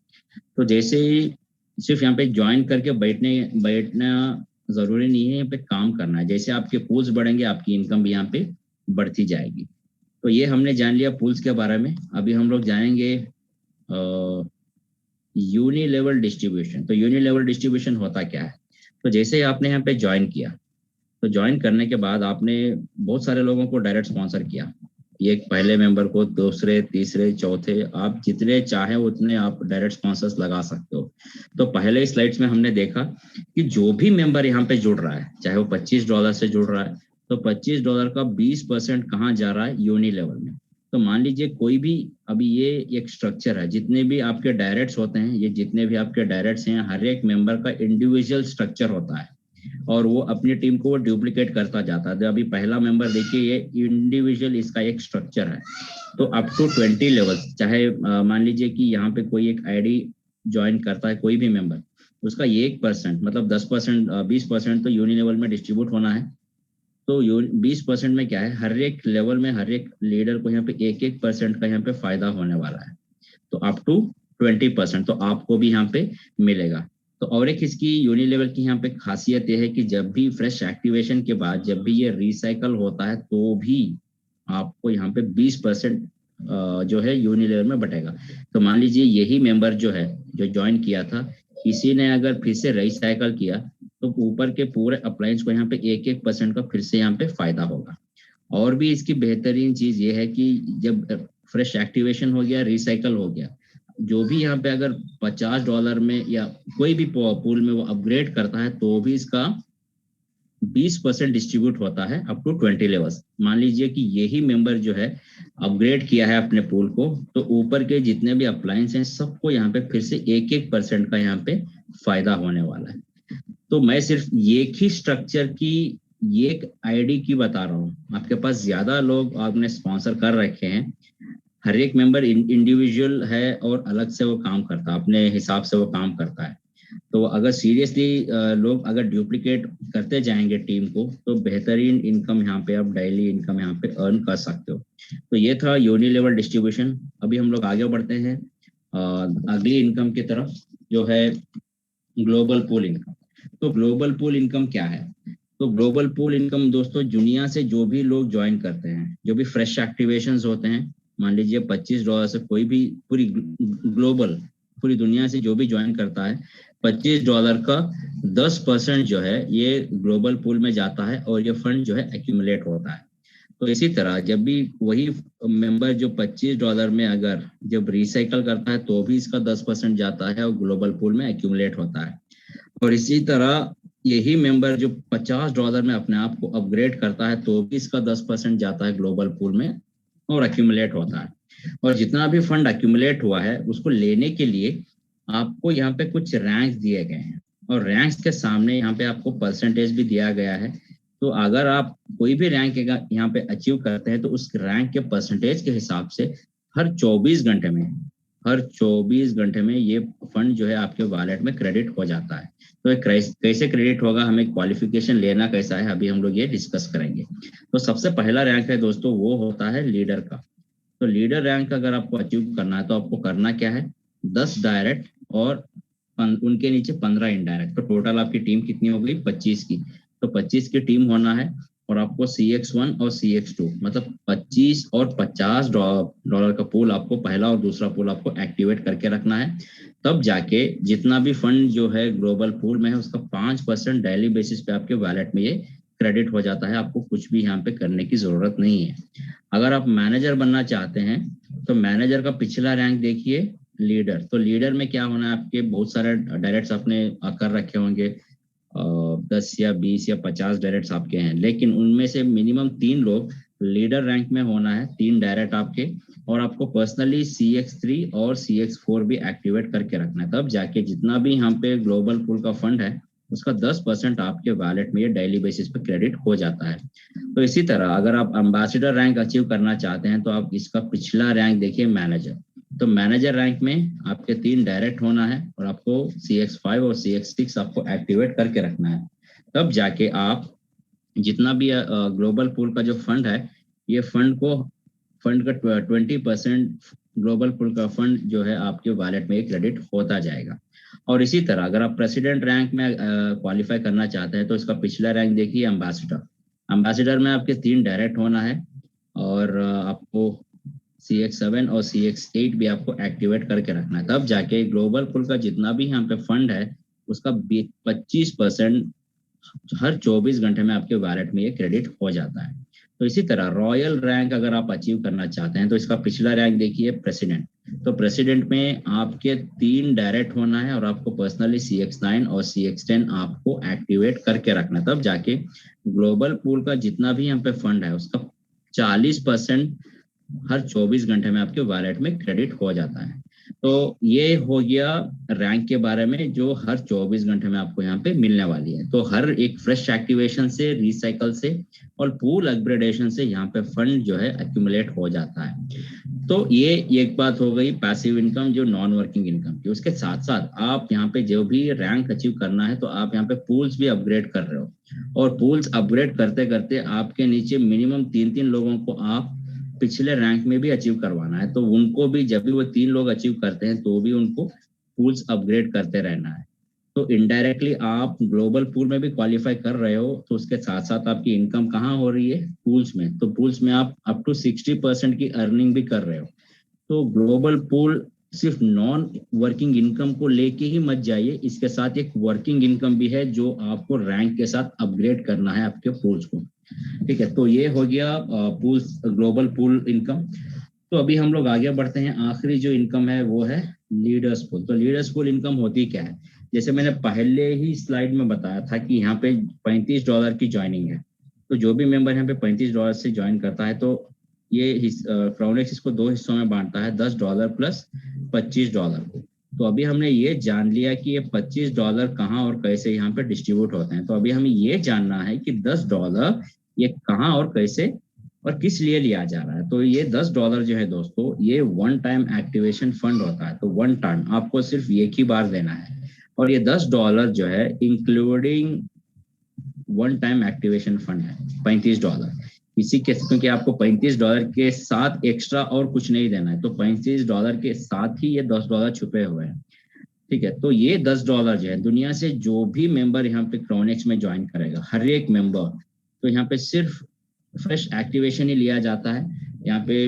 तो जैसे ही सिर्फ यहाँ पे ज्वाइन करके बैठना जरूरी नहीं है, यहाँ पे काम करना है। जैसे आपके पूल्स बढ़ेंगे आपकी इनकम भी यहाँ पे बढ़ती जाएगी। तो ये हमने जान लिया पूल्स के बारे में। अभी हम लोग जाएंगे यूनि लेवल डिस्ट्रीब्यूशन। तो यूनि लेवल डिस्ट्रीब्यूशन होता क्या है? तो जैसे आपने यहाँ पे ज्वाइन किया, तो ज्वाइन करने के बाद आपने बहुत सारे लोगों को डायरेक्ट स्पॉन्सर किया। ये पहले मेंबर को, दूसरे, तीसरे, चौथे, आप जितने चाहे उतने आप डायरेक्ट स्पॉन्सर्स लगा सकते हो। तो पहले स्लाइड्स में हमने देखा कि जो भी मेंबर यहाँ पे जुड़ रहा है, चाहे वो $25 से जुड़ रहा है, तो $25 का 20% कहाँ जा रहा है? यूनि लेवल में। तो मान लीजिए कोई भी, अभी ये एक स्ट्रक्चर है, जितने भी आपके डायरेक्ट्स होते हैं, ये जितने भी आपके डायरेक्ट्स हैं, हर एक मेंबर का इंडिविजुअल स्ट्रक्चर होता है और वो अपनी टीम को वो डुप्लीकेट करता जाता है। तो अभी पहला मेंबर देखिए, ये इंडिविजुअल इसका एक स्ट्रक्चर है। तो अप टू 20 लेवल्स, चाहे मान लीजिए कि यहाँ पे कोई एक आईडी ज्वाइन करता है, कोई भी मेंबर, उसका 1% मतलब 10%, 20% तो यूनि लेवल में डिस्ट्रीब्यूट होना है। तो 20% में क्या है, हर एक लेवल में हर एक लीडर को यहाँ पे 1% का यहाँ पे फायदा होने वाला है। तो अप टू 20% तो आपको भी यहाँ पे मिलेगा। तो और एक इसकी यूनि लेवल की यहाँ पे खासियत यह है कि जब भी फ्रेश एक्टिवेशन के बाद जब भी ये रिसाइकल होता है तो भी आपको यहाँ पे 20% जो है यूनि लेवल में बटेगा। तो मान लीजिए यही मेंबर जो है, जो ज्वाइन किया था, किसी ने अगर फिर से रिसाइकल किया तो ऊपर के पूरे अप्लायंस को यहाँ पे 1% का फिर से यहाँ पे फायदा होगा। और भी इसकी बेहतरीन चीज ये है कि जब फ्रेश एक्टिवेशन हो गया, रिसाइकल हो गया, जो भी यहाँ पे अगर $50 में या कोई भी पूल में वो अपग्रेड करता है तो भी इसका 20% डिस्ट्रीब्यूट होता है अप टू 20 लेवल्स। मान लीजिए कि यही मेंबर जो है अपग्रेड किया है अपने पूल को, तो ऊपर के जितने भी अप्लायंस हैं सबको यहाँ पे फिर से 1% का यहाँ पे फायदा होने वाला है। तो मैं सिर्फ एक ही स्ट्रक्चर की एक आईडी की बता रहा हूँ। आपके पास ज्यादा लोग आपने स्पॉन्सर कर रखे हैं, हर एक मेंबर इंडिविजुअल है और अलग से वो काम करता है, अपने हिसाब से वो काम करता है। तो अगर सीरियसली लोग अगर डुप्लीकेट करते जाएंगे टीम को, तो बेहतरीन इनकम यहाँ पे आप डेली इनकम यहाँ पे अर्न कर सकते हो। तो ये था यूनि लेवल डिस्ट्रीब्यूशन। अभी हम लोग आगे बढ़ते हैं अगली इनकम की तरफ, जो है ग्लोबल पूल इनकम। तो ग्लोबल पूल इनकम क्या है? तो ग्लोबल पूल इनकम दोस्तों, दुनिया से जो भी लोग ज्वाइन करते हैं, जो भी फ्रेश एक्टिवेशंस होते हैं, मान लीजिए $25 से कोई भी पूरी ग्लोबल पूरी दुनिया से जो भी ज्वाइन करता है, $25 का 10% जो है ये ग्लोबल पूल में जाता है और ये फंड जो है एक्यूमुलेट होता है। तो इसी तरह जब भी वही मेंबर जो $25 में अगर जब रिसाइकल करता है तो भी इसका 10% जाता है और ग्लोबल पूल में एक्यूमुलेट होता है। और इसी तरह यही मेंबर जो $50 में अपने आप को अपग्रेड करता है तो भी इसका 10% जाता है ग्लोबल पूल में और एक्यूमुलेट होता है। और जितना भी फंड एक्यूमुलेट हुआ है उसको लेने के लिए आपको यहाँ पे कुछ रैंक्स दिए गए हैं और रैंक्स के सामने यहाँ पे आपको परसेंटेज भी दिया गया है। तो अगर आप कोई भी रैंक यहाँ पे अचीव करते हैं तो उस रैंक के परसेंटेज के हिसाब से हर 24 घंटे में ये फंड जो है आपके वॉलेट में क्रेडिट हो जाता है। तो कैसे क्रेडिट होगा, हमें क्वालिफिकेशन लेना कैसा है, अभी हम लोग ये डिस्कस करेंगे। तो सबसे पहला रैंक है दोस्तों, वो होता है लीडर का। तो लीडर रैंक अगर आपको अचीव करना है तो आपको करना क्या है, 10 डायरेक्ट और उनके नीचे 15 इनडायरेक्ट। तो टोटल आपकी टीम कितनी हो गई, 25 की। तो 25 की टीम होना है और आपको CX1 और CX2 मतलब 25 और $50 का पूल आपको पहला और दूसरा पूल आपको एक्टिवेट करके रखना है। तब जाके जितना भी फंड जो है ग्लोबल पूल में है उसका 5% डेली बेसिस पे आपके वॉलेट में ये क्रेडिट हो जाता है। आपको कुछ भी यहाँ पे करने की जरूरत नहीं है। अगर आप मैनेजर बनना चाहते हैं तो मैनेजर का पिछला रैंक देखिए, लीडर। तो लीडर में क्या होना है, आपके बहुत सारे डायरेक्ट्स आपने कर रखे होंगे, 10 या 20 या 50 डायरेक्ट्स आपके हैं, लेकिन उनमें से मिनिमम 3 लोग लीडर रैंक में होना है, 3 डायरेक्ट आपके। और आपको पर्सनली CX3 और CX4 भी एक्टिवेट करके रखना है। तब जाके जितना भी यहाँ पे ग्लोबल पूल का फंड है उसका 10% आपके वॉलेट में ये डेली बेसिस पे क्रेडिट हो जाता है। तो इसी तरह अगर आप एम्बेसडर रैंक अचीव करना चाहते हैं तो आप इसका पिछला रैंक देखिए मैनेजर। तो मैनेजर रैंक में आपके 3 डायरेक्ट होना है और आपको CX5 और CX6 आपको एक्टिवेट करके रखना है। तब जाके आप जितना भी ग्लोबल पूल का जो फंड है, ये फंड का 20% ग्लोबल पूल का फंड जो है आपके वॉलेट में क्रेडिट होता जाएगा। और इसी तरह अगर आप प्रेसिडेंट रैंक में क्वालिफाई करना चाहते हैं तो इसका पिछला रैंक देखिए एम्बेसडर। एम्बेसडर में आपके 3 डायरेक्ट होना है और आपको CX7 और CX8 भी आपको एक्टिवेट करके रखना है। तब जाके ग्लोबल पूल का जितना भी यहाँ पे फंड है उसका 25% हर 24 घंटे में आपके वॉलेट में ये क्रेडिट हो जाता है। तो इसी तरह रॉयल रैंक अगर आप अचीव करना चाहते हैं तो इसका पिछला रैंक देखिए प्रेसिडेंट। तो प्रेसिडेंट में आपके 3 डायरेक्ट होना है और आपको पर्सनली CX9 और CX10 आपको एक्टिवेट करके रखना है। तब जाके ग्लोबल पूल का जितना भी यहाँ पे फंड है उसका 40% हर 24 घंटे में आपके वॉलेट में क्रेडिट हो जाता है। तो ये हो गया रैंक के बारे में जो हर 24 घंटे में आपको यहाँ पे मिलने वाली है। तो हर एक फ्रेश एक्टिवेशन से, रिसाइकल से और पूल अपग्रेडेशन से यहाँ पे फंड जो है एक्यूमुलेट हो जाता है। तो ये एक बात हो गई पैसिव इनकम जो नॉन वर्किंग इनकम की। उसके साथ साथ आप यहाँ पे जो भी रैंक अचीव करना है तो आप यहाँ पे पूल्स भी अपग्रेड कर रहे हो और पूल्स अपग्रेड करते करते आपके नीचे मिनिमम 3-3 लोगों को आप पिछले रैंक में भी अचीव करवाना है। तो उनको भी जब भी वो 3 लोग अचीव करते हैं तो भी उनको पूल्स अपग्रेड करते रहना है। तो इनडायरेक्टली आप ग्लोबल पूल में भी क्वालिफाई कर रहे हो तो उसके साथ साथ आपकी इनकम कहाँ हो रही है, पूल्स में। तो पूल्स में आप अप टू 60% की अर्निंग भी कर रहे हो। तो ग्लोबल पूल सिर्फ नॉन वर्किंग इनकम को लेके ही मत जाइए, इसके साथ एक वर्किंग इनकम भी है जो आपको रैंक के साथ अपग्रेड करना है आपके पूल्स को। ठीक है, तो ये हो गया पूल्स, ग्लोबल पूल इनकम। तो अभी हम लोग आगे बढ़ते हैं। आखिरी जो इनकम है वो है लीडर्स पूल। तो लीडर्स पूल इनकम होती क्या है? जैसे मैंने पहले ही स्लाइड में बताया था कि यहाँ पे $35 की ज्वाइनिंग है। तो जो भी मेंबर यहाँ पे $35 से ज्वाइन करता है तो ये क्राउनेक्स इसको 2 हिस्सों में बांटता है, $10 प्लस $25 को। तो अभी हमने ये जान लिया कि ये $25 कहाँ और कैसे यहाँ पे डिस्ट्रीब्यूट होते हैं। तो अभी हमें ये जानना है कि $10 ये कहाँ और कैसे और किस लिए लिया जा रहा है। तो ये $10 जो है दोस्तों, ये वन टाइम एक्टिवेशन फंड होता है। तो वन टाइम आपको सिर्फ एक ही बार देना है और ये $10 जो है including one time activation fund है $35। इसी के क्योंकि आपको $35 के साथ एक्स्ट्रा और कुछ नहीं देना है, तो $35 के साथ ही ये $10 छुपे हुए हैं। ठीक है, तो ये $10 जो है दुनिया से जो भी मेंबर यहाँ पे क्रोनेक्स में ज्वाइन करेगा, हर एक मेंबर, तो यहाँ पे सिर्फ फ्रेश एक्टिवेशन ही लिया जाता है। यहाँ पे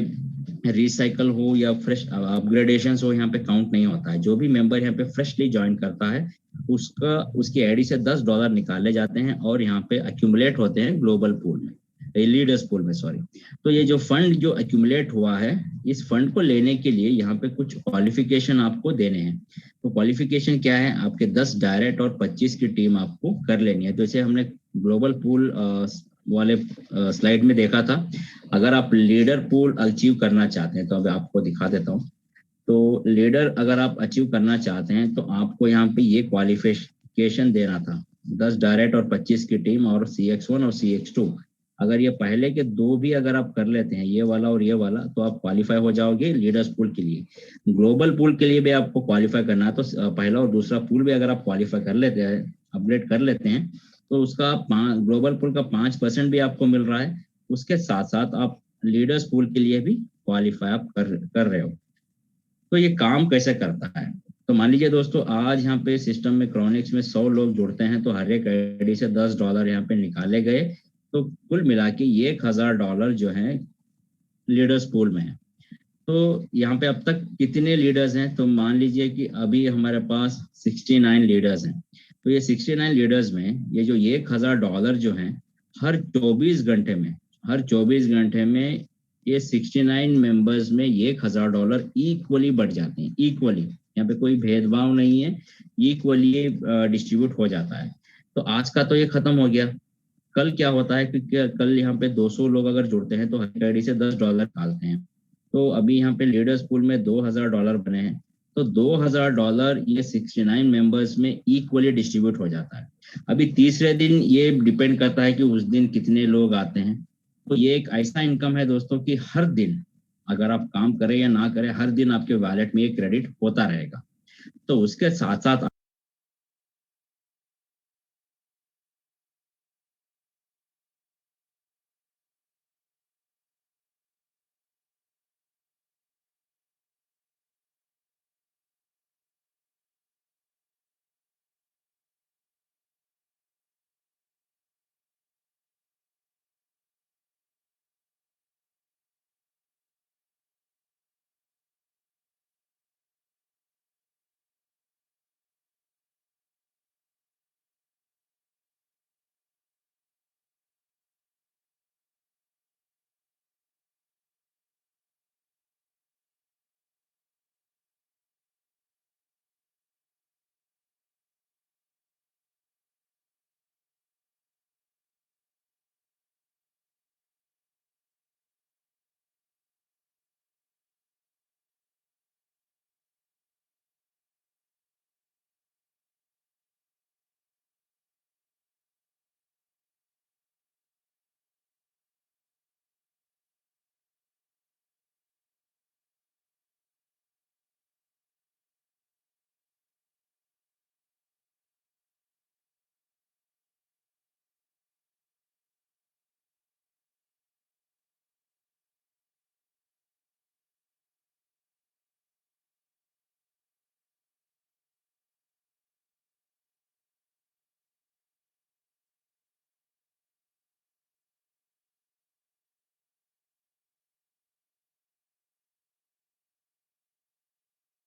रिसाइकल हो या फ्रेश अपग्रेडेशन हो यहाँ पे काउंट नहीं होता है। जो भी मेंबर यहाँ पे फ्रेशली ज्वाइन करता है उसकी आईडी से $10 निकाले जाते हैं और यहाँ पे अक्यूमुलेट होते हैं ग्लोबल पूल में, लीडर्स पूल में, सॉरी। तो ये जो फंड जो अक्यूमुलेट हुआ है, इस फंड को लेने के लिए यहाँ पे कुछ क्वालिफिकेशन आपको देने हैं। तो क्वालिफिकेशन क्या है? आपके 10 डायरेक्ट और 25 की टीम आपको कर लेनी है। तो इसे हमने ग्लोबल पूल वाले स्लाइड में देखा था। अगर आप लीडर पूल अचीव करना चाहते हैं तो अब आपको दिखा देता हूँ। तो लीडर अगर आप अचीव करना चाहते हैं तो आपको यहाँ पे ये क्वालिफिकेशन देना था, 10 डायरेक्ट और 25 की टीम और CX1 और CX2। अगर ये पहले के 2 भी अगर आप कर लेते हैं, ये वाला और ये वाला, तो आप क्वालिफाई हो जाओगे लीडर्स पूल के लिए। ग्लोबल पूल के लिए भी आपको क्वालिफाई करना है तो पहला और दूसरा पूल भी अगर आप क्वालिफाई कर लेते हैं, अपग्रेड कर लेते हैं, तो उसका ग्लोबल पूल का 5% भी आपको मिल रहा है। उसके साथ साथ आप लीडर्स पूल के लिए भी क्वालिफाई आप कर रहे हो। तो ये काम कैसे करता है? तो मान लीजिए दोस्तों, आज यहाँ पे सिस्टम में क्रोनिक्स में 100 लोग जुड़ते हैं तो हर एक आईडी से $10 यहाँ पे निकाले गए, तो कुल मिला के $1000 जो है लीडर्स पूल में है। तो यहाँ पे अब तक कितने लीडर्स हैं? तो मान लीजिए कि अभी हमारे पास 69 लीडर्स हैं। तो ये 69 लीडर्स में ये जो $1000 जो है हर 24 घंटे में ये 69 मेंबर्स में $1000 इक्वली बढ़ जाते हैं। इक्वली, यहाँ पे कोई भेदभाव नहीं है, इक्वली डिस्ट्रीब्यूट हो जाता है। तो आज का तो ये खत्म हो गया। कल क्या होता है कि कल यहाँ पे 200 लोग अगर जुड़ते हैं तो हर आईडी से $10 निकालते हैं। तो अभी यहाँ पे लीडर्स पूल में $2000 बने हैं। तो $2000 ये 69 मेंबर्स में इक्वली डिस्ट्रीब्यूट हो जाता है। अभी तीसरे दिन ये डिपेंड करता है कि उस दिन कितने लोग आते हैं। तो ये एक ऐसा इनकम है दोस्तों कि हर दिन अगर आप काम करें या ना करें, हर दिन आपके वॉलेट में ये क्रेडिट होता रहेगा। तो उसके साथ साथ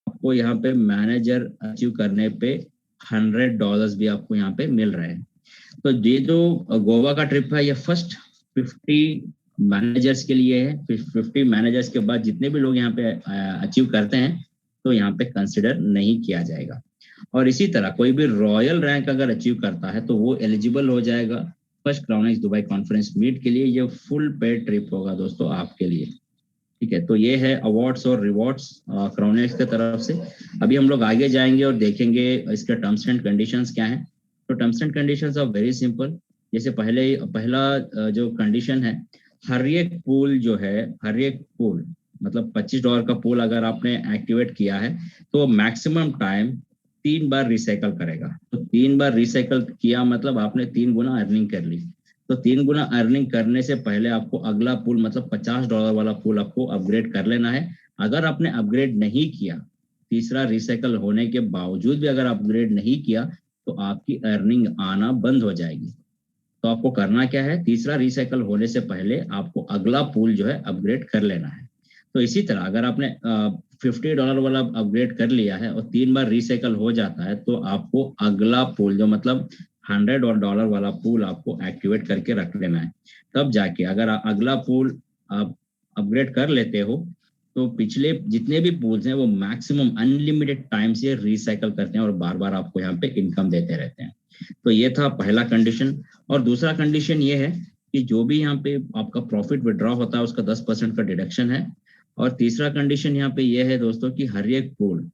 आपको यहाँ पे मैनेजर अचीव करने पे $100 भी आपको यहाँ पे मिल रहे हैं। तो ये जो गोवा का ट्रिप है ये फर्स्ट 50 मैनेजर्स के लिए है। 50 मैनेजर्स के बाद जितने भी लोग यहाँ पे अचीव करते हैं तो यहाँ पे कंसिडर नहीं किया जाएगा। और इसी तरह कोई भी रॉयल रैंक अगर अचीव करता है तो वो एलिजिबल हो जाएगा फर्स्ट क्राउनेक्स दुबई कॉन्फ्रेंस मीट के लिए। ये फुल पेड ट्रिप होगा दोस्तों आपके लिए। ठीक है, तो ये है अवार्ड्स और रिवॉर्ड्स क्राउनेक्स की तरफ से। अभी हम लोग आगे जाएंगे और देखेंगे इसके टर्म्स एंड कंडीशंस क्या हैं। तो terms and conditions are very simple. जैसे पहला जो कंडीशन है, हर एक पूल जो है, हर एक पूल मतलब $25 का पूल अगर आपने एक्टिवेट किया है तो मैक्सिमम टाइम 3 बार रिसाइकल करेगा। तो 3 बार रिसाइकल किया मतलब आपने 3 गुना अर्निंग कर ली। तो 3 गुना अर्निंग करने से पहले आपको अगला पूल मतलब $50 वाला पूल आपको अपग्रेड कर लेना है। अगर आपने अपग्रेड नहीं किया, तीसरा रिसाइकल होने के बावजूद भी अगर अपग्रेड नहीं किया तो आपकी अर्निंग आना बंद हो जाएगी। तो आपको करना क्या है, तीसरा रिसाइकल होने से पहले आपको अगला पूल जो है अपग्रेड कर लेना है। तो इसी तरह अगर आपने $50 वाला अपग्रेड कर लिया है और 3 बार रिसाइकल हो जाता है तो आपको अगला पूल जो मतलब $100 वाला पूल आपको एक्टिवेट करके रख लेना है। तब जाके अगर अगला पूल आप अपग्रेड कर लेते हो तो पिछले जितने भी पूल्स हैं वो मैक्सिमम अनलिमिटेड टाइम से रिसाइकल करते हैं और बार बार आपको यहाँ पे इनकम देते रहते हैं। तो ये था पहला कंडीशन। और दूसरा कंडीशन ये है कि जो भी यहाँ पे आपका प्रॉफिट विड्रॉ होता है उसका 10% का डिडक्शन है। और तीसरा कंडीशन यहाँ पे ये है दोस्तों कि हर एक पूल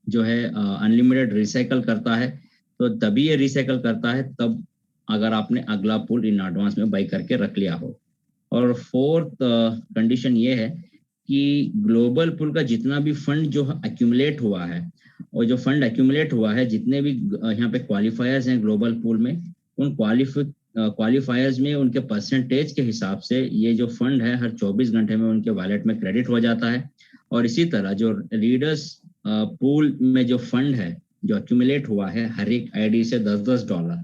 जो है अनलिमिटेड रिसाइकल करता है। तो तभी ये रिसाइकल करता है तब अगर आपने अगला पूल इन एडवांस में बाई करके रख लिया हो। और फोर्थ कंडीशन ये है कि ग्लोबल पूल का जितना भी फंड जो एक्यूमुलेट हुआ है और जो फंड एक्यूमुलेट हुआ है, जितने भी यहाँ पे क्वालिफायर्स हैं ग्लोबल पूल में, उन क्वालिफायर्स में उनके परसेंटेज के हिसाब से ये जो फंड है हर 24 घंटे में उनके वॉलेट में क्रेडिट हो जाता है। और इसी तरह जो लीडर्स पूल में जो फंड है जो एक्यूमुलेट हुआ है हर एक आईडी से $10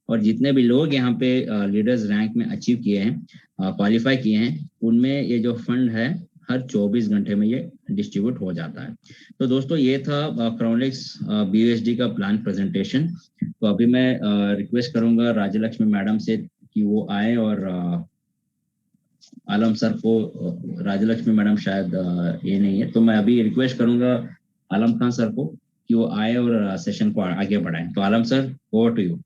और जितने भी लोग यहाँ पे लीडर्स रैंक में अचीव किए हैं, क्वालिफाई किए हैं, उनमें ये जो फंड है हर 24 घंटे में ये डिस्ट्रीब्यूट हो जाता है। तो दोस्तों ये था क्राउनेक्स बीयूएसडी का प्लान प्रेजेंटेशन। तो अभी मैं रिक्वेस्ट करूंगा राजलक्ष्मी मैडम से कि वो आए और आलम सर को, राजलक्ष्मी मैडम शायद ये नहीं है, तो मैं अभी रिक्वेस्ट करूंगा आलम खान सर को कि वो आए और सेशन को आगे बढ़ाएं। तो आलम सर, ओवर टू यू।